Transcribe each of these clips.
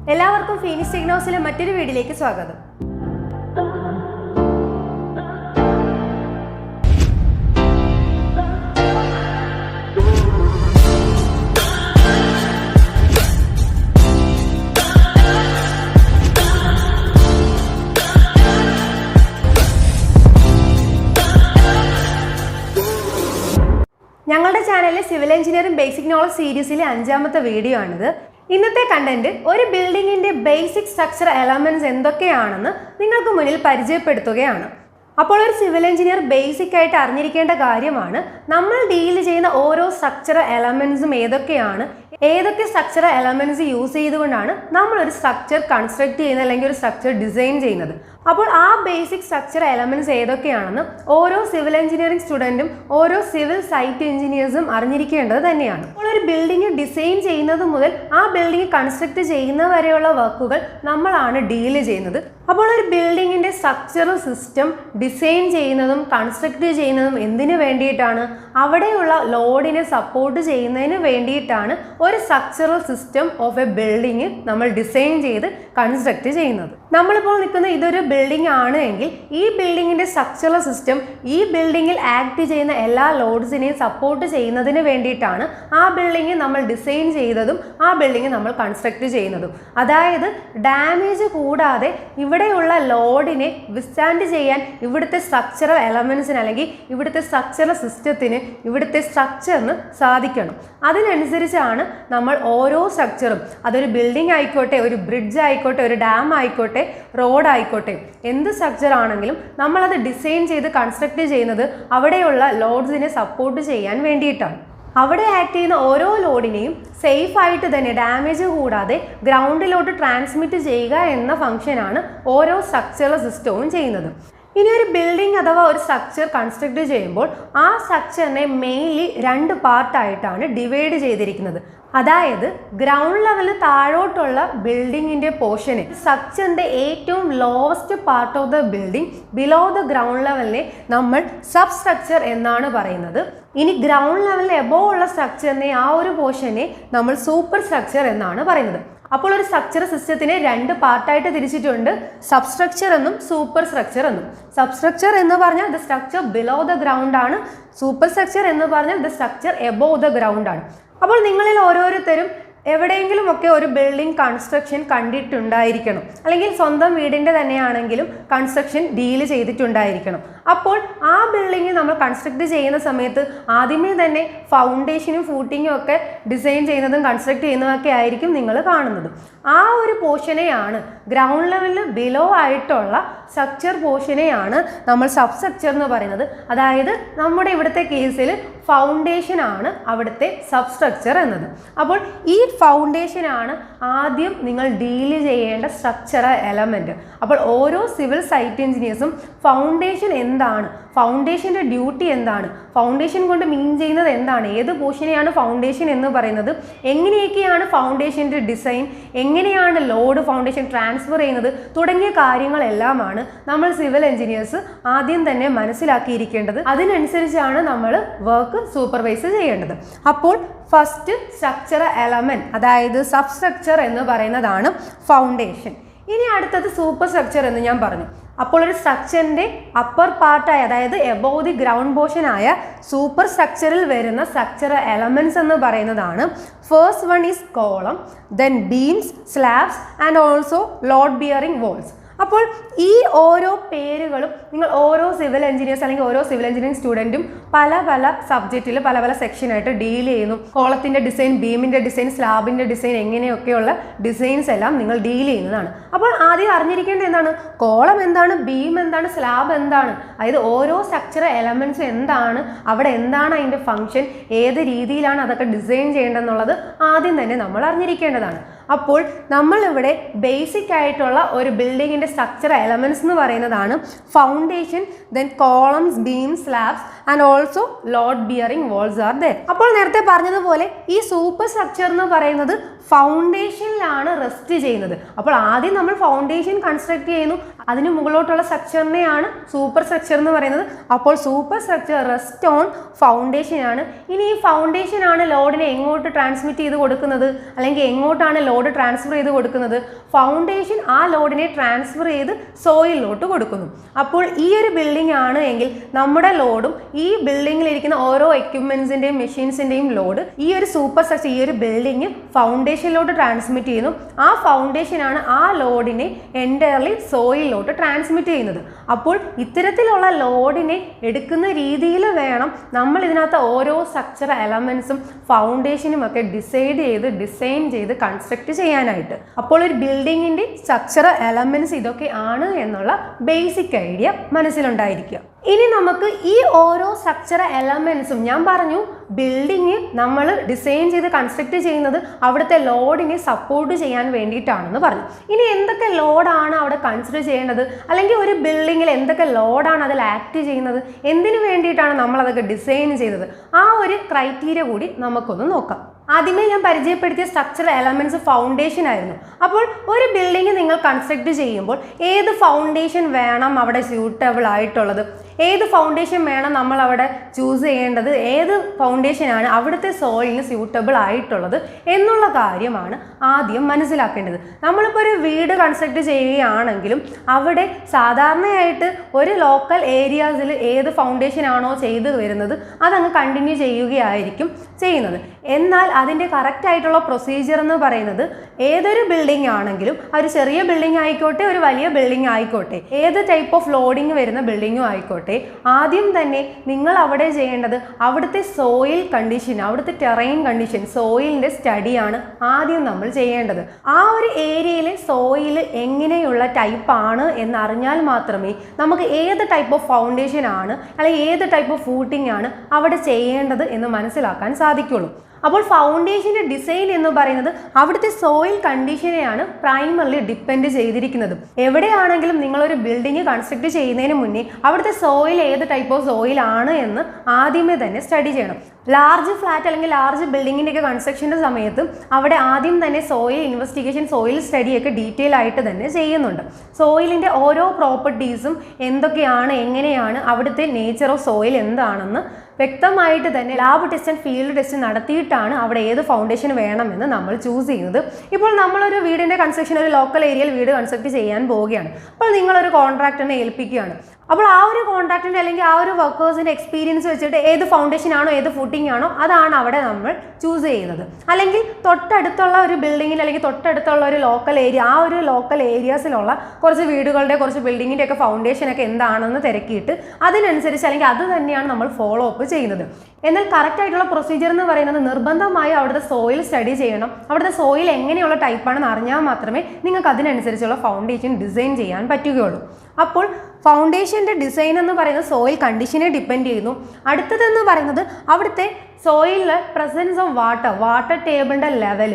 എല്ലാവർക്കും ഫീനിക്സ് ടെക്നോസിലെ മറ്റൊരു വീഡിയോയിലേക്ക് സ്വാഗതം. ഞങ്ങളുടെ ചാനലിലെ സിവിൽ എഞ്ചിനീയറിംഗ് ബേസിക് നോളജ് സീരീസിലെ 5ാമത്തെ വീഡിയോ ആണിത്. ഇന്നത്തെ കണ്ടന്റ് ഒരു ബിൽഡിങ്ങിന്റെ ബേസിക് സ്ട്രക്ചർ എലമെന്റ്സ് എന്തൊക്കെയാണെന്ന് നിങ്ങൾക്ക് മുന്നിൽ പരിചയപ്പെടുത്തുകയാണ്. അപ്പോൾ ഒരു സിവിൽ എഞ്ചിനീയർ ബേസിക് ആയിട്ട് അറിഞ്ഞിരിക്കേണ്ട കാര്യമാണ് നമ്മൾ ഡീൽ ചെയ്യുന്ന ഓരോ സ്ട്രക്ചറൽ എലമെന്റ്സും ഏതൊക്കെയാണ്, ഏതൊക്കെ സ്ട്രക്ചറൽ എലമെന്റ്സ് യൂസ് ചെയ്തുകൊണ്ടാണ് നമ്മൾ ഒരു സ്ട്രക്ചർ കൺസ്ട്രക്ട് ചെയ്യുന്നത് അല്ലെങ്കിൽ ഒരു സ്ട്രക്ചർ ഡിസൈൻ ചെയ്യുന്നത്. അപ്പോൾ ആ ബേസിക് സ്ട്രക്ചർ എലമെന്റ്സ് ഏതൊക്കെയാണെന്ന് ഓരോ സിവിൽ എഞ്ചിനീയറിംഗ് സ്റ്റുഡൻറ്റും ഓരോ സിവിൽ സൈറ്റ് എഞ്ചിനീയേഴ്സും അറിഞ്ഞിരിക്കേണ്ടത് തന്നെയാണ്. അപ്പോൾ ഒരു ബിൽഡിംഗ് ഡിസൈൻ ചെയ്യുന്നത് മുതൽ ആ ബിൽഡിംഗ് കൺസ്ട്രക്ട് ചെയ്യുന്ന വരെയുള്ള വർക്കുകൾ നമ്മളാണ് ഡീൽ ചെയ്യുന്നത്. അപ്പോൾ ഒരു ബിൽഡിങ്ങിന്റെ സ്ട്രക്ചറൽ സിസ്റ്റം ഡിസൈൻ ചെയ്യുന്നതും കൺസ്ട്രക്ട് ചെയ്യുന്നതും എന്തിനു വേണ്ടിയിട്ടാണ്? അവിടെയുള്ള ലോഡിനെ സപ്പോർട്ട് ചെയ്യുന്നതിന് വേണ്ടിയിട്ടാണ് ഒരു structural system of A building നമ്മൾ ഡിസൈൻ ചെയ്ത് കൺസ്ട്രക്ട് ചെയ്യുന്നത്. നമ്മളിപ്പോൾ നിൽക്കുന്ന ഇതൊരു ബിൽഡിംഗ് ആണ് എങ്കിൽ ഈ ബിൽഡിങ്ങിന്റെ സ്ട്രക്ചറൽ സിസ്റ്റം ഈ ബിൽഡിങ്ങിൽ ആക്ട് ചെയ്യുന്ന എല്ലാ ലോഡ്സിനെയും സപ്പോർട്ട് ചെയ്യുന്നതിന് വേണ്ടിയിട്ടാണ് ആ ബിൽഡിംഗ് നമ്മൾ ഡിസൈൻ ചെയ്തതും ആ ബിൽഡിംഗ് നമ്മൾ കൺസ്ട്രക്ട് ചെയ്യുന്നതും. അതായത് ഡാമേജ് കൂടാതെ ഇവിടെയുള്ള ലോഡിനെ വിസ്റ്റാൻഡ് ചെയ്യാൻ ഇവിടുത്തെ സ്ട്രക്ചറൽ എലമെന്റ്സിന് അല്ലെങ്കിൽ ഇവിടുത്തെ സ്ട്രക്ചറൽ സിസ്റ്റത്തിന് ഇവിടുത്തെ സ്ട്രക്ചറിന് സാധിക്കണം. അതിനനുസരിച്ചാണ് നമ്മൾ ഓരോ സ്ട്രക്ചറും, അതൊരു ബിൽഡിംഗ് ആയിക്കോട്ടെ, ഒരു ബ്രിഡ്ജ് ആയിക്കോട്ടെ, ഒരു ഡാം ആയിക്കോട്ടെ, റോഡ് ആയിക്കോട്ടെ, എന്ത് സ്ട്രക്ചർ ആണെങ്കിലും നമ്മളത് ഡിസൈൻ ചെയ്ത് കൺസ്ട്രക്ട് ചെയ്യുന്നത് അവിടെയുള്ള ലോഡ്സിനെ സപ്പോർട്ട് ചെയ്യാൻ വേണ്ടിയിട്ടാണ്. അവിടെ ആക്ട് ചെയ്യുന്ന ഓരോ ലോഡിനെയും സേഫ് ആയിട്ട് തന്നെ ഡാമേജ് കൂടാതെ ഗ്രൗണ്ടിലോട്ട് ട്രാൻസ്മിറ്റ് ചെയ്യുക എന്ന ഫംഗ്ഷനാണ് ഓരോ സ്ട്രക്ചറൽ സിസ്റ്റവും ചെയ്യുന്നത്. ഇനി ഒരു ബിൽഡിംഗ് അഥവാ ഒരു സ്ട്രക്ചർ കൺസ്ട്രക്ട് ചെയ്യുമ്പോൾ ആ സ്ട്രക്ചറിനെ മെയിൻലി 2 പാർട്ടായിട്ടാണ് ഡിവൈഡ് ചെയ്തിരിക്കുന്നത്. അതായത് ഗ്രൗണ്ട് ലെവലിൽ താഴോട്ടുള്ള ബിൽഡിങ്ങിന്റെ പോർഷനെ, സ്ട്രക്ചറിന്റെ ഏറ്റവും lowest part of the building below the ground ലെവലിനെ നമ്മൾ സബ് സ്ട്രക്ചർ എന്നാണ് പറയുന്നത്. ഇനി ഗ്രൗണ്ട് ലെവലിൽ എബോവ് ഉള്ള സ്ട്രക്ചറിനെ, ആ ഒരു പോർഷനെ നമ്മൾ സൂപ്പർ സ്ട്രക്ചർ എന്നാണ് പറയുന്നത്. അപ്പോൾ ഒരു സ്ട്രക്ചർ സിസ്റ്റത്തിനെ 2 പാർട്ടായിട്ട് തിരിച്ചിട്ടുണ്ട്, സബ് സ്ട്രക്ചർ എന്നും സൂപ്പർ സ്ട്രക്ചർ എന്നും. സബ് സ്ട്രക്ചർ എന്ന് പറഞ്ഞാൽ the structure below the ground ആണ്, സൂപ്പർ സ്ട്രക്ചർ എന്ന് പറഞ്ഞാൽ the structure above the ground ആണ്. അപ്പോൾ നിങ്ങളിൽ ഓരോരുത്തരും എവിടെയെങ്കിലും ഒക്കെ ഒരു ബിൽഡിംഗ് കൺസ്ട്രക്ഷൻ കണ്ടിട്ടുണ്ടായിരിക്കണം, അല്ലെങ്കിൽ സ്വന്തം വീടിൻ്റെ തന്നെയാണെങ്കിലും കൺസ്ട്രക്ഷൻ ഡീൽ ചെയ്തിട്ടുണ്ടായിരിക്കണം. അപ്പോൾ ആ ബിൽഡിംഗ് നമ്മൾ കൺസ്ട്രക്ട് ചെയ്യുന്ന സമയത്ത് ആദ്യമേ തന്നെ ഫൗണ്ടേഷനും ഫൂട്ടിങ്ങും ഒക്കെ ഡിസൈൻ ചെയ്യുന്നതും കൺസ്ട്രക്ട് ചെയ്യുന്നതൊക്കെ ആയിരിക്കും നിങ്ങൾ കാണുന്നത്. ആ ഒരു പോർഷനെയാണ്, ഗ്രൗണ്ട് ലെവലിൽ ബിലോ ആയിട്ടുള്ള സ്ട്രക്ചർ പോർഷനെയാണ് നമ്മൾ സബ് സ്ട്രക്ചർ എന്ന് പറയുന്നത്. അതായത് നമ്മുടെ ഇവിടുത്തെ കേസിൽ ഫൗണ്ടേഷൻ ആണ് അവിടുത്തെ സബ് സ്ട്രക്ചർ എന്നത്. അപ്പോൾ ഈ ഫൗണ്ടേഷൻ ആണ് ആദ്യം നിങ്ങൾ ഡീൽ ചെയ്യേണ്ട സ്ട്രക്ചറൽ എലമെന്റ്. അപ്പോൾ ഓരോ സിവിൽ സൈറ്റ് എഞ്ചിനീയേഴ്സും ഫൗണ്ടേഷൻ എന്താണ്, ഫൗണ്ടേഷൻ്റെ ഡ്യൂട്ടി എന്താണ്, ഫൗണ്ടേഷൻ കൊണ്ട് മീൻ ചെയ്യുന്നത് എന്താണ്, ഏത് പോർഷനെയാണ് ഫൗണ്ടേഷൻ എന്ന് പറയുന്നത്, എങ്ങനെയൊക്കെയാണ് ഫൗണ്ടേഷൻ്റെ ഡിസൈൻ, എങ്ങനെയാണ് ലോഡ് ഫൗണ്ടേഷൻ ട്രാൻസ്ഫർ ചെയ്യുന്നത് തുടങ്ങിയ കാര്യങ്ങളെല്ലാമാണ് നമ്മൾ സിവിൽ എഞ്ചിനീയേഴ്സ് ആദ്യം തന്നെ മനസ്സിലാക്കിയിരിക്കേണ്ടത്. അതിനനുസരിച്ചാണ് നമ്മൾ വർക്ക് സൂപ്പർവൈസ് ചെയ്യേണ്ടത്. അപ്പോൾ ഫസ്റ്റ് സ്ട്രക്ചറൽ എലമെന്റ്, അതായത് സബ് സ്ട്രക്ചർ എന്ന് പറയുന്നതാണ് ഫൗണ്ടേഷൻ. ഇനി അടുത്തത് സൂപ്പർ സ്ട്രക്ചർ എന്ന് ഞാൻ പറഞ്ഞു. അപ്പോൾ ഒരു സ്ട്രക്ചറിൻ്റെ അപ്പർ പാർട്ടായ, അതായത് എബോവ് ദി ഗ്രൗണ്ട് പോർഷൻ ആയ സൂപ്പർ സ്ട്രക്ചറിൽ വരുന്ന സ്ട്രക്ചറൽ എലമെന്റ്സ് എന്ന് പറയുന്നതാണ് first one is column, then beams, slabs and also load bearing walls. അപ്പോൾ ഈ ഓരോ പേരുകളും നിങ്ങൾ ഓരോ സിവിൽ എഞ്ചിനീയേഴ്സ് അല്ലെങ്കിൽ ഓരോ സിവിൽ എഞ്ചിനീയറിംഗ് സ്റ്റുഡൻറ്റും പല പല സബ്ജക്റ്റിൽ പല പല സെക്ഷനായിട്ട് ഡീൽ ചെയ്യുന്നു. കോളത്തിൻ്റെ ഡിസൈൻ, ബീമിൻ്റെ ഡിസൈൻ, സ്ലാബിൻ്റെ ഡിസൈൻ, എങ്ങനെയൊക്കെയുള്ള ഡിസൈൻസ് എല്ലാം നിങ്ങൾ ഡീൽ ചെയ്യുന്നതാണ്. അപ്പോൾ ആദ്യം അറിഞ്ഞിരിക്കേണ്ടത് എന്താണ്, കോളം എന്താണ്, ബീം എന്താണ്, സ്ലാബ് എന്താണ്, അതായത് ഓരോ സ്ട്രക്ചറൽ എലമെന്റ്സും എന്താണ്, അവിടെ എന്താണ് അതിൻ്റെ ഫംഗ്ഷൻ, ഏത് രീതിയിലാണ് അതൊക്കെ ഡിസൈൻ ചെയ്യേണ്ടതെന്നുള്ളത് ആദ്യം തന്നെ നമ്മൾ അറിഞ്ഞിരിക്കേണ്ടതാണ്. അപ്പോൾ നമ്മളിവിടെ ബേസിക് ആയിട്ടുള്ള ഒരു ബിൽഡിങ്ങിൻ്റെ സ്ട്രക്ചർ എലമെന്റ്സ് എന്ന് പറയുന്നതാണ് foundation, then columns, beams, slabs and also load bearing walls are there. അപ്പോൾ നേരത്തെ പറഞ്ഞതുപോലെ ഈ സൂപ്പർ സ്ട്രക്ചർ എന്ന് പറയുന്നത് ഫൗണ്ടേഷനിലാണ് റെസ്റ്റ് ചെയ്യുന്നത്. അപ്പോൾ ആദ്യം നമ്മൾ ഫൗണ്ടേഷൻ കൺസ്ട്രക്ട് ചെയ്യുന്നു, അതിന് മുകളിലോട്ടുള്ള സ്ട്രക്ചറിനെയാണ് സൂപ്പർ സ്ട്രക്ചർ എന്ന് പറയുന്നത്. അപ്പോൾ super structure rest on foundation ആണ്. ഇനി ഈ ഫൗണ്ടേഷൻ ആണ് ലോഡിനെ എങ്ങോട്ട് ട്രാൻസ്മിറ്റ് ചെയ്ത് കൊടുക്കുന്നത്, അല്ലെങ്കിൽ എങ്ങോട്ടാണ് ലോഡ് ട്രാൻസ്ഫർ ചെയ്ത് കൊടുക്കുന്നത്? ഫൗണ്ടേഷൻ ആ ലോഡിനെ ട്രാൻസ്ഫർ ചെയ്ത് സോയിലിലോട്ട് കൊടുക്കുന്നു. അപ്പോൾ ഈ ഒരു ബിൽഡിംഗ് ആണ് എങ്കിൽ നമ്മുടെ ലോഡും ഈ ബിൽഡിങ്ങിലിരിക്കുന്ന ഓരോ എക്യുപ്മെന്റ്സിന്റെയും മെഷീൻസിന്റെയും ലോഡ് ഈ ഒരു സൂപ്പർ സ്ട്രക്ചർ, ഈ ഒരു ബിൽഡിംഗ് ഫൗണ്ടേഷനിലോട്ട് ട്രാൻസ്മിറ്റ് ചെയ്യുന്നു. ആ ഫൗണ്ടേഷൻ ആണ് ആ ലോഡിനെ എൻറ്റയർലി സോയിലിലോട്ട് ട്രാൻസ്മിറ്റ് ചെയ്യുന്നത്. അപ്പോൾ ഇത്തരത്തിലുള്ള ലോഡിനെ എടുക്കുന്ന രീതിയിൽ വേണം നമ്മൾ ഇതിനകത്ത് ഓരോ സ്ട്രക്ചർ എലമെന്റ്സും ഫൗണ്ടേഷനും ഒക്കെ ഡിസൈൻ ചെയ്ത് കൺസ്ട്രക്ട് ചെയ്യാനായിട്ട്. അപ്പോൾ ഒരു ബിൽഡിങ്ങിന്റെ സ്ട്രക്ചർ എലമെന്റ്സ് ഇതൊക്കെ ആണ് എന്നുള്ള ബേസിക് ഐഡിയ മനസ്സിലുണ്ടായിരിക്കുക. ഇനി നമുക്ക് ഈ ഓരോ സ്ട്രക്ചർ എലമെന്റ്സും, ഞാൻ പറഞ്ഞു ബിൽഡിങ് നമ്മൾ ഡിസൈൻ ചെയ്ത് കൺസ്ട്രക്ട് ചെയ്യുന്നത് അവിടുത്തെ ലോഡിനെ സപ്പോർട്ട് ചെയ്യാൻ വേണ്ടിയിട്ടാണെന്ന് പറഞ്ഞു. ഇനി എന്തൊക്കെ ലോഡാണ് അവിടെ കൺസിഡർ ചെയ്യേണ്ടത്, അല്ലെങ്കിൽ ഒരു ബിൽഡിങ്ങിൽ എന്തൊക്കെ ലോഡാണ് അതിൽ ആക്ട് ചെയ്യുന്നത്, എന്തിനു വേണ്ടിയിട്ടാണ് നമ്മൾ അതൊക്കെ ഡിസൈൻ ചെയ്തത്, ആ ഒരു ക്രൈറ്റീരിയ കൂടി നമുക്കൊന്ന് നോക്കാം. ആദ്യമേ ഞാൻ പരിചയപ്പെടുത്തിയ സ്ട്രക്ചർ എലമെന്റ്സ് ഫൗണ്ടേഷൻ ആയിരുന്നു. അപ്പോൾ ഒരു ബിൽഡിംഗ് നിങ്ങൾ കൺസ്ട്രക്ട് ചെയ്യുമ്പോൾ ഏത് ഫൗണ്ടേഷൻ വേണം അവിടെ സ്യൂട്ടബിൾ ആയിട്ടുള്ളത്, ഏത് ഫൗണ്ടേഷൻ വേണം നമ്മൾ അവിടെ ചൂസ് ചെയ്യേണ്ടത്, ഏത് ഫൗണ്ടേഷനാണ് അവിടുത്തെ സോയിലിന് സ്യൂട്ടബിൾ ആയിട്ടുള്ളത് എന്നുള്ള കാര്യമാണ് ആദ്യം മനസ്സിലാക്കേണ്ടത്. നമ്മളിപ്പോൾ ഒരു വീട് കൺസ്ട്രക്ട് ചെയ്യുകയാണെങ്കിലും അവിടെ സാധാരണയായിട്ട് ഒരു ലോക്കൽ ഏരിയാസിൽ ഏത് ഫൗണ്ടേഷൻ ആണോ ചെയ്തു വരുന്നത് അതങ്ങ് കണ്ടിന്യൂ ചെയ്യുകയായിരിക്കും ചെയ്യുന്നത്. എന്നാൽ അതിൻ്റെ കറക്റ്റ് ആയിട്ടുള്ള പ്രൊസീജിയർ എന്ന് പറയുന്നത് ഏതൊരു ബിൽഡിംഗ് ആണെങ്കിലും, ഒരു ചെറിയ ബിൽഡിംഗ് ആയിക്കോട്ടെ ഒരു വലിയ ബിൽഡിംഗ് ആയിക്കോട്ടെ, ഏത് ടൈപ്പ് ഓഫ് ലോഡിങ് വരുന്ന ബിൽഡിങ്ങും ആയിക്കോട്ടെ, ആദ്യം തന്നെ നിങ്ങൾ അവിടെ ചെയ്യേണ്ടത് അവിടുത്തെ സോയിൽ കണ്ടീഷൻ, അവിടുത്തെ ടെറൈൻ കണ്ടീഷൻ, സോയിലിൻ്റെ സ്റ്റഡിയാണ് ആദ്യം നമ്മൾ ചെയ്യേണ്ടത്. ആ ഒരു ഏരിയയിലെ സോയിൽ എങ്ങനെയുള്ള ടൈപ്പാണ് എന്നറിഞ്ഞാൽ മാത്രമേ നമുക്ക് ഏത് ടൈപ്പ് ഓഫ് ഫൗണ്ടേഷൻ ആണ് അല്ലെങ്കിൽ ഏത് ടൈപ്പ് ഓഫ് ഫൂട്ടിംഗ് ആണ് അവിടെ ചെയ്യേണ്ടത് എന്ന് മനസ്സിലാക്കാൻ സാധിക്കുള്ളൂ. അപ്പോൾ ഫൗണ്ടേഷൻ്റെ ഡിസൈൻ എന്ന് പറയുന്നത് അവിടുത്തെ സോയിൽ കണ്ടീഷനെയാണ് പ്രൈമറിലി ഡിപ്പെൻഡ് ചെയ്തിരിക്കുന്നത്. എവിടെയാണെങ്കിലും നിങ്ങളൊരു ബിൽഡിംഗ് കൺസ്ട്രക്ട് ചെയ്യുന്നതിന് മുന്നേ അവിടുത്തെ സോയിൽ ഏത് ടൈപ്പ് ഓഫ് സോയിൽ ആണ് എന്ന് ആദ്യമേ തന്നെ സ്റ്റഡി ചെയ്യണം. ലാർജ് ഫ്ലാറ്റ് അല്ലെങ്കിൽ ലാർജ് ബിൽഡിങ്ങിൻ്റെയൊക്കെ കൺസ്ട്രക്ഷൻ്റെ സമയത്ത് അവിടെ ആദ്യം തന്നെ സോയിൽ ഇൻവെസ്റ്റിഗേഷൻ, സോയിൽ സ്റ്റഡിയൊക്കെ ഡീറ്റെയിൽ ആയിട്ട് തന്നെ ചെയ്യുന്നുണ്ട്. സോയിലിൻ്റെ ഓരോ പ്രോപ്പർട്ടീസും എന്തൊക്കെയാണ്, എങ്ങനെയാണ്, അവിടുത്തെ നേച്ചർ ഓഫ് സോയിൽ എന്താണെന്ന് വ്യക്തമായിട്ട് തന്നെ lab test and field test നടത്തിയിട്ടാണ് അവിടെ ഏത് ഫൗണ്ടേഷൻ വേണമെന്ന് നമ്മൾ ചൂസ് ചെയ്യുന്നത്. ഇപ്പോൾ നമ്മളൊരു വീടിൻ്റെ കൺസ്ട്രക്ഷൻ, ഒരു ലോക്കൽ ഏരിയയിൽ വീട് കൺസ്ട്രക്ട് ചെയ്യാൻ പോവുകയാണ്. അപ്പോൾ നിങ്ങളൊരു കോൺട്രാക്ടറിനെ ഏൽപ്പിക്കുകയാണ്. അപ്പോൾ ആ ഒരു കോൺട്രാക്ടറിൻ്റെ അല്ലെങ്കിൽ ആ ഒരു വർക്കേഴ്സിൻ്റെ എക്സ്പീരിയൻസ് വെച്ചിട്ട് ഏത് ഫൗണ്ടേഷൻ ആണോ ഏത് ഫൂട്ടിംഗ് ആണോ അതാണ് അവിടെ നമ്മൾ ചൂസ് ചെയ്യുന്നത്. അല്ലെങ്കിൽ തൊട്ടടുത്തുള്ള ഒരു ബിൽഡിങ്ങിൽ അല്ലെങ്കിൽ തൊട്ടടുത്തുള്ള ഒരു ലോക്കൽ ഏരിയ, ആ ഒരു ലോക്കൽ ഏരിയാസിലുള്ള കുറച്ച് വീടുകളുടെ കുറച്ച് ബിൽഡിങ്ങിൻ്റെ ഒക്കെ ഫൗണ്ടേഷനൊക്കെ എന്താണെന്ന് തിരക്കിയിട്ട് അതിനനുസരിച്ച് അല്ലെങ്കിൽ അത് തന്നെയാണ് നമ്മൾ ഫോളോ അപ്പ് ചെയ്യുന്നത്. എന്നാൽ കറക്റ്റ് ആയിട്ടുള്ള പ്രൊസീജിയർ എന്ന് പറയുന്നത് നിർബന്ധമായി അവിടുത്തെ സോയിൽ സ്റ്റഡി ചെയ്യണം. അവിടുത്തെ സോയിൽ എങ്ങനെയുള്ള ടൈപ്പാണെന്ന് അറിഞ്ഞാൽ മാത്രമേ നിങ്ങൾക്ക് അതിനനുസരിച്ചുള്ള ഫൗണ്ടേഷൻ ഡിസൈൻ ചെയ്യാൻ പറ്റുകയുള്ളൂ. അപ്പോൾ ഫൗണ്ടേഷൻ്റെ ഡിസൈൻ എന്ന് പറയുന്നത് സോയിൽ കണ്ടീഷനെ ഡിപ്പെൻഡ് ചെയ്യുന്നു. അടുത്തതെന്ന് പറയുന്നത് അവിടുത്തെ സോയിലിലെ പ്രസൻസ് ഓഫ് വാട്ടർ ടേബിളിൻ്റെ ലെവൽ,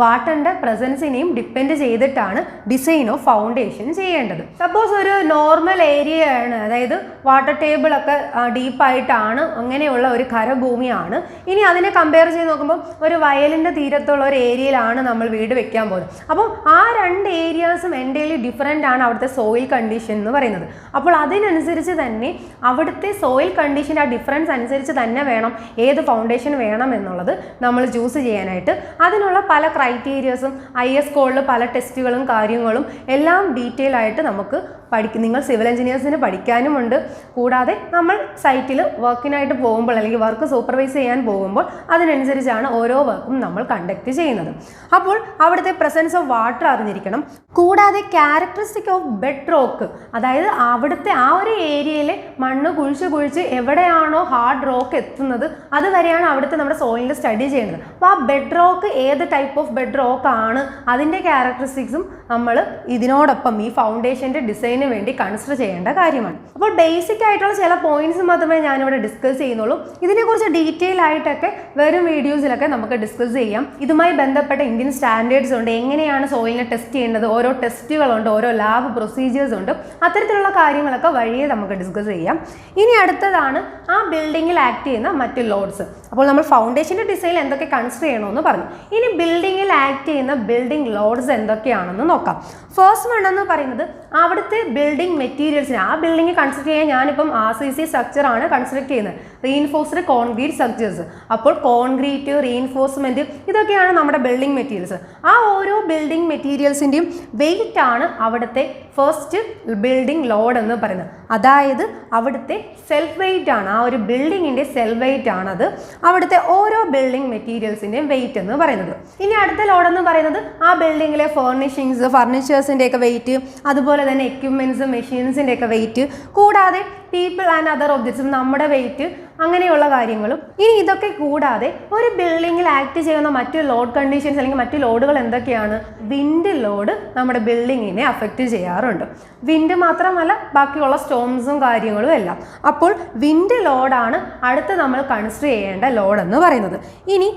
വാട്ടറിൻ്റെ പ്രസൻസിനെയും ഡിപ്പെൻഡ് ചെയ്തിട്ടാണ് ഡിസൈൻ ഓഫ് ഫൗണ്ടേഷൻ ചെയ്യേണ്ടത്. സപ്പോസ് ഒരു നോർമൽ ഏരിയ ആണ്, അതായത് വാട്ടർ ടേബിളൊക്കെ ഡീപ്പായിട്ടാണ്, അങ്ങനെയുള്ള ഒരു കരഭൂമിയാണ്. ഇനി അതിനെ കമ്പയർ ചെയ്ത് നോക്കുമ്പോൾ ഒരു വയലിൻ്റെ തീരത്തുള്ള ഒരു ഏരിയയിലാണ് നമ്മൾ വീട് വെക്കാൻ പോകുന്നത്. അപ്പോൾ ആ രണ്ട് ഏരിയാസും എൻ്റയർലി ഡിഫറെൻ്റ് ആണ് അവിടുത്തെ സോയിൽ കണ്ടീഷൻ എന്ന് പറയുന്നത്. അപ്പോൾ അതിനനുസരിച്ച് തന്നെ അവിടുത്തെ സോയിൽ കണ്ടീഷൻ്റെ ആ ഡിഫറൻസ് അനുസരിച്ച് തന്നെ വേണം ഏത് ഫൗണ്ടേഷൻ വേണം എന്നുള്ളത് നമ്മൾ ചൂസ് ചെയ്യാനായിട്ട്. അതിനുള്ള പല ക്രൈറ്റീരിയസും IS കോഡിൽ പല ടെസ്റ്റുകളും കാര്യങ്ങളും എല്ലാം ഡീറ്റെയിൽ ആയിട്ട് നമുക്ക് നിങ്ങൾ സിവിൽ എഞ്ചിനീയേഴ്സിന് പഠിക്കാനുമുണ്ട്. കൂടാതെ നമ്മൾ സൈറ്റിൽ വർക്കിനായിട്ട് പോകുമ്പോൾ അല്ലെങ്കിൽ വർക്ക് സൂപ്പർവൈസ് ചെയ്യാൻ പോകുമ്പോൾ അതിനനുസരിച്ചാണ് ഓരോ വർക്കും നമ്മൾ കണ്ടക്ട് ചെയ്യുന്നത്. അപ്പോൾ അവിടുത്തെ പ്രസൻസ് ഓഫ് വാട്ടർ അറിഞ്ഞിരിക്കണം. കൂടാതെ ക്യാരക്ടറിസ്റ്റിക് ഓഫ് ബെഡ് റോക്ക്, അതായത് അവിടുത്തെ ആ ഒരു ഏരിയയിലെ മണ്ണ് കുഴിച്ച് എവിടെയാണോ ഹാർഡ് റോക്ക് എത്തുന്നത് അതുവരെയാണ് അവിടുത്തെ നമ്മുടെ സോയിലിൻ്റെ സ്റ്റഡി ചെയ്യുന്നത്. അപ്പോൾ ആ ബെഡ് റോക്ക് ഏത് ടൈപ്പ് ഓഫ് ബെഡ് റോക്ക് ആണ്, അതിൻ്റെ ക്യാരക്ടറിസ്റ്റിക്സും നമ്മൾ ഇതിനോടൊപ്പം ഈ ഫൗണ്ടേഷൻ്റെ ഡിസൈൻ വേണ്ടി കൺസിഡർ ചെയ്യേണ്ട കാര്യമാണ്. അപ്പോൾ ബേസിക് ആയിട്ടുള്ള ചില പോയിന്റ്സ് മാത്രമേ ഞാനിവിടെ ഡിസ്കസ് ചെയ്യുന്നുള്ളൂ. ഇതിനെക്കുറിച്ച് ഡീറ്റെയിൽ ആയിട്ടൊക്കെ വരും വീഡിയോസിലൊക്കെ നമുക്ക് ഡിസ്കസ് ചെയ്യാം. ഇതുമായി ബന്ധപ്പെട്ട ഇന്ത്യൻ സ്റ്റാൻഡേർഡ്സ് ഉണ്ട്, എങ്ങനെയാണ് സോയിലിനെ ടെസ്റ്റ് ചെയ്യേണ്ടത്, ഓരോ ടെസ്റ്റുകളുണ്ട്, ഓരോ ലാബ് പ്രൊസീജിയേഴ്സ് ഉണ്ട്. അത്തരത്തിലുള്ള കാര്യങ്ങളൊക്കെ വഴിയെ നമുക്ക് ഡിസ്കസ് ചെയ്യാം. ഇനി അടുത്തതാണ് ആ ബിൽഡിങ്ങിൽ ആക്ട് ചെയ്യുന്ന മറ്റ് ലോഡ്സ്. അപ്പോൾ നമ്മൾ ഫൗണ്ടേഷൻ്റെ ഡിസൈനിൽ എന്തൊക്കെ കൺസിഡർ ചെയ്യണമെന്ന് പറഞ്ഞു. ഇനി ബിൽഡിങ്ങിൽ ആക്ട് ചെയ്യുന്ന ബിൽഡിംഗ് ലോഡ്സ് എന്തൊക്കെയാണെന്ന് നോക്കാം. ഫസ്റ്റ് വൺ എന്ന് പറയുന്നത് അവിടുത്തെ ബിൽഡിംഗ് മെറ്റീരിയൽസിന്, ആ ബിൽഡിംഗ് കൺസ്ട്രക്ട് ചെയ്യാൻ ഞാനിപ്പം RCC സ്ട്രക്ചറാണ് കൺസ്ട്രക്ട് ചെയ്യുന്നത്, റീഇൻഫോഴ്സ്ഡ് കോൺക്രീറ്റ് സ്ട്രക്ചേഴ്സ്. അപ്പോൾ കോൺക്രീറ്റ്, റീഇൻഫോഴ്സ്മെൻറ്റ് ഇതൊക്കെയാണ് നമ്മുടെ ബിൽഡിംഗ് മെറ്റീരിയൽസ്. ആ ഓരോ ബിൽഡിംഗ് മെറ്റീരിയൽസിൻ്റെയും വെയിറ്റ് ആണ് അവിടുത്തെ ഫസ്റ്റ് ബിൽഡിംഗ് ലോഡ് എന്ന് പറയുന്നത്. അതായത് അവിടുത്തെ സെൽഫ് വെയിറ്റ് ആണ്, ആ ഒരു ബിൽഡിങ്ങിൻ്റെ സെൽഫ് വെയിറ്റ് ആണത് അവിടുത്തെ ഓരോ ബിൽഡിംഗ് മെറ്റീരിയൽസിൻ്റെയും വെയിറ്റ് എന്ന് പറയുന്നത്. ഇനി അടുത്ത ലോഡ് എന്ന് പറയുന്നത് ആ ബിൽഡിങ്ങിലെ ഫർണിഷിങ്സ്, ഫർണിച്ചേഴ്സിൻ്റെ ഒക്കെ വെയിറ്റ്, അതുപോലെ തന്നെ എക്യുപ്മെൻറ്റ്സ്, മെഷീൻസിൻ്റെ ഒക്കെ വെയിറ്റ്, കൂടാതെ പീപ്പിൾ ആൻഡ് അതർ ഒബ്ജക്ട്സും നമ്മുടെ വെയിറ്റ്, അങ്ങനെയുള്ള കാര്യങ്ങളും. ഇനി ഇതൊക്കെ കൂടാതെ ഒരു ബിൽഡിങ്ങിൽ ആക്ട് ചെയ്യുന്ന മറ്റു ലോഡ് കണ്ടീഷൻസ് അല്ലെങ്കിൽ മറ്റു ലോഡുകൾ എന്തൊക്കെയാണ്? വിൻഡ് ലോഡ് നമ്മുടെ ബിൽഡിങ്ങിനെ അഫക്റ്റ് ചെയ്യാറുണ്ട്. വിൻഡ് മാത്രമല്ല, ബാക്കിയുള്ള സ്റ്റോംസും കാര്യങ്ങളും എല്ലാം. അപ്പോൾ വിൻഡ് ലോഡാണ് അടുത്ത് നമ്മൾ കൺസിഡർ ചെയ്യേണ്ട ലോഡ് എന്ന് പറയുന്നത്. ഇനി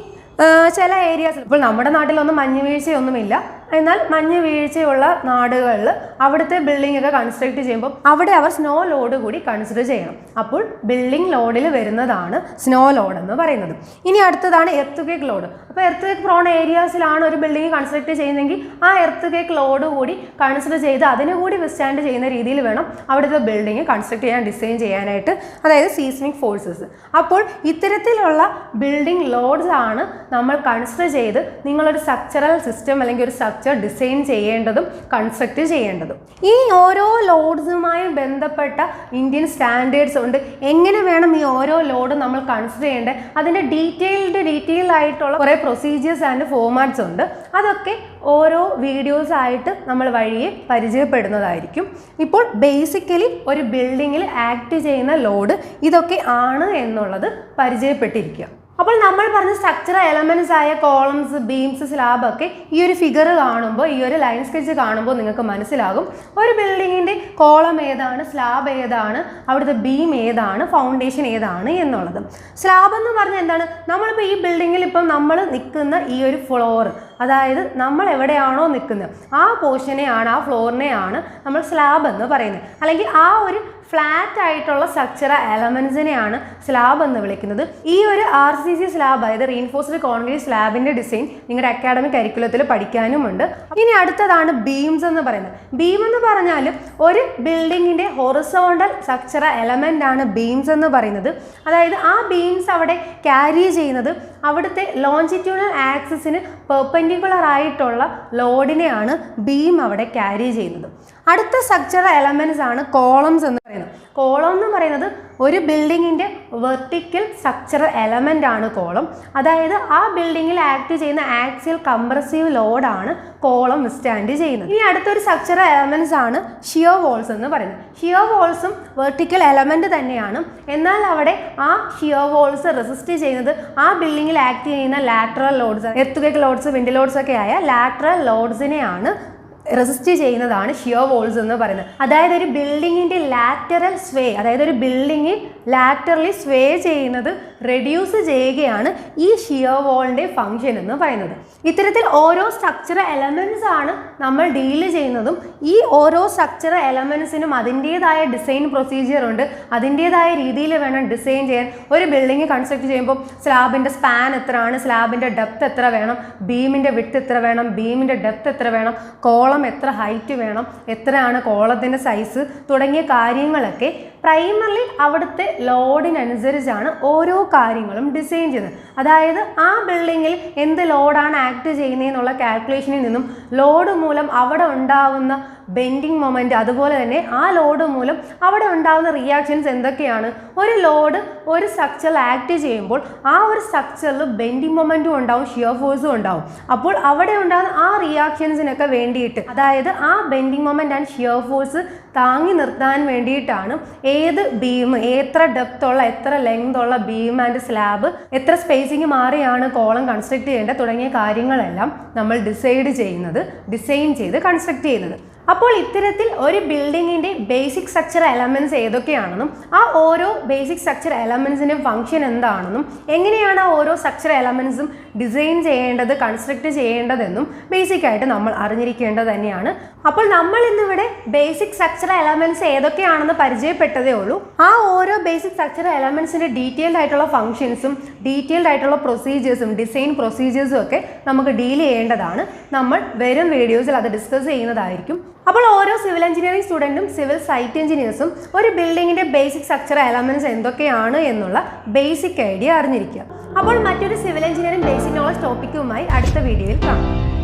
ചില ഏരിയാസ്, ഇപ്പോൾ നമ്മുടെ നാട്ടിലൊന്നും മഞ്ഞ് വീഴ്ചയൊന്നുമില്ല, എന്നാൽ മഞ്ഞ് വീഴ്ചയുള്ള നാടുകളിൽ അവിടുത്തെ ബിൽഡിംഗ് ഒക്കെ കൺസ്ട്രക്ട് ചെയ്യുമ്പോൾ അവിടെ അവർ സ്നോ ലോഡ് കൂടി കൺസിഡർ ചെയ്യണം. അപ്പോൾ ബിൽഡിംഗ് ലോഡിൽ വരുന്നതാണ് സ്നോ ലോഡ് എന്ന് പറയുന്നത്. ഇനി അടുത്തതാണ് എർത്ത് ലോഡ്. അപ്പോൾ എർത്ത് പ്രോൺ ഏരിയാസിലാണ് ഒരു ബിൽഡിംഗ് കൺസ്ട്രക്ട് ചെയ്യുന്നതെങ്കിൽ ആ എർത്ത് ലോഡ് കൂടി കൺസിഡർ ചെയ്ത് അതിന് കൂടി വിസ്റ്റാൻഡ് ചെയ്യുന്ന രീതിയിൽ വേണം അവിടുത്തെ ബിൽഡിംഗ് കൺസ്ട്രക്ട് ചെയ്യാൻ, ഡിസൈൻ ചെയ്യാനായിട്ട്, അതായത് സീസ്മിക് ഫോഴ്സസ്. അപ്പോൾ ഇത്തരത്തിലുള്ള ബിൽഡിംഗ് ലോഡ്സ് ആണ് നമ്മൾ കൺസിഡർ ചെയ്ത് നിങ്ങളൊരു സ്ട്രക്ചറൽ സിസ്റ്റം അല്ലെങ്കിൽ ഒരു സ്ട്രക്ചർ ഡിസൈൻ ചെയ്യേണ്ടതും കൺസ്ട്രക്ട് ചെയ്യേണ്ടതും. ഈ ഓരോ ലോഡ്സുമായി ബന്ധപ്പെട്ട ഇന്ത്യൻ സ്റ്റാൻഡേർഡ്സ് ഉണ്ട്. എങ്ങനെ വേണം ഈ ഓരോ ലോഡ് നമ്മൾ കൺസിഡർ ചെയ്യേണ്ടത്, അതിൻ്റെ ഡീറ്റെയിൽഡ് ആയിട്ടുള്ള കുറേ പ്രൊസീജിയേഴ്സ് ആൻഡ് ഫോർമാറ്റ്സ് ഉണ്ട്. അതൊക്കെ ഓരോ വീഡിയോസ് ആയിട്ട് നമ്മൾ വഴിയെ പരിചയപ്പെടുന്നതായിരിക്കും. ഇപ്പോൾ ബേസിക്കലി ഒരു ബിൽഡിങ്ങിൽ ആക്ട് ചെയ്യുന്ന ലോഡ് ഇതൊക്കെ ആണ് എന്നുള്ളത് പരിചയപ്പെട്ടിരിക്കുക. അപ്പോൾ നമ്മൾ പറഞ്ഞ സ്ട്രക്ചറൽ എലമെന്റ്സ് ആയ കോളംസ്, ബീംസ്, സ്ലാബ് ഒക്കെ ഈ ഒരു ഫിഗർ കാണുമ്പോൾ, ഈ ഒരു ലൈൻ സ്കെച്ച് കാണുമ്പോൾ നിങ്ങൾക്ക് മനസ്സിലാകും ഒരു ബിൽഡിങ്ങിൻ്റെ കോളം ഏതാണ്, സ്ലാബ് ഏതാണ്, അവിടുത്തെ ബീം ഏതാണ്, ഫൗണ്ടേഷൻ ഏതാണ് എന്നുള്ളത്. സ്ലാബ് എന്ന് പറഞ്ഞാൽ എന്താണ്? നമ്മളിപ്പോൾ ഈ ബിൽഡിങ്ങിൽ ഇപ്പം നമ്മൾ നിൽക്കുന്ന ഈ ഒരു ഫ്ലോർ, അതായത് നമ്മൾ എവിടെയാണോ നിൽക്കുന്നത് ആ പോർഷനെയാണ്, ആ ഫ്ലോറിനെയാണ് നമ്മൾ സ്ലാബ് എന്ന് പറയുന്നത്. അല്ലെങ്കിൽ ആ ഒരു ഫ്ലാറ്റ് ആയിട്ടുള്ള സ്ട്രക്ചറൽ എലമെന്റ്സിനെയാണ് സ്ലാബ് എന്ന് വിളിക്കുന്നത്. ഈ ഒരു RCC സ്ലാബ്, അതായത് റീഇൻഫോഴ്സ്ഡ് കോൺക്രീറ്റ് സ്ലാബിന്റെ ഡിസൈൻ നിങ്ങളുടെ അക്കാഡമിക് കരിക്കുലത്തിൽ പഠിക്കാനുമുണ്ട്. ഇനി അടുത്തതാണ് ബീംസ് എന്ന് പറയുന്നത്. ബീം എന്ന് പറഞ്ഞാൽ ഒരു ബിൽഡിങ്ങിന്റെ ഹൊറിസോണ്ടൽ സ്ട്രക്ചറൽ എലമെന്റ് ആണ് ബീംസ് എന്ന് പറയുന്നത്. അതായത് ആ ബീംസ് അവിടെ ക്യാരി ചെയ്യുന്നത് അവിടുത്തെ ലോഞ്ചിറ്റ്യൂണൽ ആക്സിസിന് പെർപെൻഡിക്കുലർ ആയിട്ടുള്ള ലോഡിനെയാണ് ബീം അവിടെ ക്യാരി ചെയ്യുന്നത്. അടുത്ത സ്ട്രക്ചറൽ എലമെന്റ്സ് ആണ് കോളംസ് എന്ന് പറയുന്നത്. കോളം എന്ന് പറയുന്നത് ഒരു ബിൽഡിങ്ങിൻ്റെ വെർട്ടിക്കൽ സ്ട്രക്ചറൽ എലമെന്റ് ആണ് കോളം. അതായത് ആ ബിൽഡിങ്ങിൽ ആക്ട് ചെയ്യുന്ന ആക്സിയൽ കംപ്രസീവ് ലോഡാണ് കോളം വിസ്റ്റാൻഡ് ചെയ്യുന്നത്. ഇനി അടുത്തൊരു സ്ട്രക്ചറൽ എലമെന്റ്സ് ആണ് ഷിയർ വോൾസ് എന്ന് പറയുന്നത്. ഷിയർ വോൾസും വെർട്ടിക്കൽ എലമെന്റ് തന്നെയാണ്. എന്നാൽ അവിടെ ആ ഷിയർ വോൾസ് റെസിസ്റ്റ് ചെയ്യുന്നത് ആ ബിൽഡിങ്ങിൽ ആക്ട് ചെയ്യുന്ന lateral loads, earth loads, wind loads ഒക്കെ ആയ ലാറ്ററൽ ലോഡ്സിനെയാണ് റെസിസ്റ്റ് ചെയ്യുന്നതാണ് ഷിയർ വോൾസ് എന്ന് പറയുന്നത്. അതായത് ഒരു ബിൽഡിങ്ങിൻ്റെ ലാറ്ററൽ സ്വേ, അതായത് ഒരു ബിൽഡിങ്ങിൽ ലാറ്ററലി സ്വേ ചെയ്യുന്നത് റെഡ്യൂസ് ചെയ്യുകയാണ് ഈ ഷിയർ വോളിൻ്റെ ഫംഗ്ഷൻ എന്ന് പറയുന്നത്. ഇത്തരത്തിൽ ഓരോ സ്ട്രക്ചറൽ എലമെന്റ്സ് ആണ് നമ്മൾ ഡീൽ ചെയ്യുന്നതും. ഈ ഓരോ സ്ട്രക്ചറൽ എലമെന്റ്സിനും അതിൻ്റേതായ ഡിസൈൻ പ്രൊസീജിയർ ഉണ്ട്, അതിൻ്റേതായ രീതിയിൽ വേണം ഡിസൈൻ ചെയ്യാൻ. ഒരു ബിൽഡിംഗ് കൺസ്ട്രക്ട് ചെയ്യുമ്പോൾ സ്ലാബിൻ്റെ സ്പാൻ എത്രയാണ്, സ്ലാബിൻ്റെ ഡെപ്ത് എത്ര വേണം, ബീമിൻ്റെ വിഡ്ത്ത് എത്ര വേണം, ബീമിൻ്റെ ഡെപ്ത് എത്ര വേണം, കോളം എത്ര ഹൈറ്റ് വേണം, എത്രയാണ് കോളത്തിൻ്റെ സൈസ് തുടങ്ങിയ കാര്യങ്ങളൊക്കെ പ്രൈമറിലി അവിടുത്തെ ലോഡിനനുസരിച്ചാണ് ഓരോ കാര്യങ്ങളും ഡിസൈൻ ചെയ്യുന്നത്. അതായത് ആ ബിൽഡിങ്ങിൽ എന്ത് ലോഡാണ് ആക്ട് ചെയ്യുന്നതെന്നുള്ള കാൽക്കുലേഷനിൽ നിന്നും ലോഡ് മൂലം അവിടെ ഉണ്ടാവുന്ന ബെൻഡിങ് മൊമെൻറ്റ്, അതുപോലെ തന്നെ ആ ലോഡ് മൂലം അവിടെ ഉണ്ടാകുന്ന റിയാക്ഷൻസ് എന്തൊക്കെയാണ്. ഒരു ലോഡ് ഒരു സ്ട്രക്ചറിൽ ആക്ട് ചെയ്യുമ്പോൾ ആ ഒരു സ്ട്രക്ചറിൽ ബെൻഡിങ് മൊമെൻറ്റും ഉണ്ടാവും, ഷിയർ ഫോഴ്സും ഉണ്ടാവും. അപ്പോൾ അവിടെ ഉണ്ടാകുന്ന ആ റിയാക്ഷൻസിനൊക്കെ വേണ്ടിയിട്ട്, അതായത് ആ bending moment and shear force താങ്ങി നിർത്താൻ വേണ്ടിയിട്ടാണ് ഏത് ബീം, എത്ര ഡെപ്ത് ഉള്ള, എത്ര ലെങ്ത് ഉള്ള ബീം ആൻഡ് സ്ലാബ്, എത്ര സ്പേസിങ് മാറിയാണ് കോളം കൺസ്ട്രക്ട് ചെയ്യേണ്ടത് തുടങ്ങിയ കാര്യങ്ങളെല്ലാം നമ്മൾ ഡിസൈൻ ചെയ്ത് കൺസ്ട്രക്ട് ചെയ്യുന്നത്. അപ്പോൾ ഇത്തരത്തിൽ ഒരു ബിൽഡിങ്ങിൻ്റെ ബേസിക് സ്ട്രക്ചർ എലമെന്റ്സ് ഏതൊക്കെയാണെന്നും ആ ഓരോ ബേസിക് സ്ട്രക്ചർ എലമെന്റ്സിൻ്റെ ഫംഗ്ഷൻ എന്താണെന്നും എങ്ങനെയാണ് ആ ഓരോ സ്ട്രക്ചർ എലമെന്റ്സും ഡിസൈൻ ചെയ്യേണ്ടത്, കൺസ്ട്രക്ട് ചെയ്യേണ്ടതെന്നും ബേസിക് ആയിട്ട് നമ്മൾ അറിഞ്ഞിരിക്കേണ്ടത് തന്നെയാണ്. അപ്പോൾ നമ്മൾ ഇന്നിവിടെ ബേസിക് സ്ട്രക്ചറൽ എലമെന്റ്സ് ഏതൊക്കെയാണെന്ന് പരിചയപ്പെട്ടതേ ഉള്ളൂ. ആ ഓരോ ബേസിക് സ്ട്രക്ചറൽ എലമെന്റ്സിന്റെ ഡീറ്റെയിൽഡ് ആയിട്ടുള്ള ഫംഗ്ഷൻസും ഡീറ്റെയിൽഡ് ആയിട്ടുള്ള പ്രൊസീജിയേഴ്സും ഡിസൈൻ പ്രൊസീജിയേഴ്സും ഒക്കെ നമുക്ക് ഡീൽ ചെയ്യേണ്ടതാണ്. നമ്മൾ വരും വീഡിയോസിൽ അത് ഡിസ്കസ് ചെയ്യുന്നതായിരിക്കും. അപ്പോൾ ഓരോ സിവിൽ എഞ്ചിനീയറിംഗ് സ്റ്റുഡൻറ്റും സിവിൽ സൈറ്റ് എഞ്ചിനീയേഴ്സും ഒരു ബിൽഡിങ്ങിന്റെ ബേസിക് സ്ട്രക്ചറൽ എലമെന്റ്സ് എന്തൊക്കെയാണ് എന്നുള്ള ബേസിക് ഐഡിയ അറിഞ്ഞിരിക്കുക. അപ്പോൾ മറ്റൊരു സിവിൽ എഞ്ചിനീയറിംഗ് ബേസിക് നോളജ് ടോപ്പിക്കുമായി അടുത്ത വീഡിയോയിൽ കാണാം.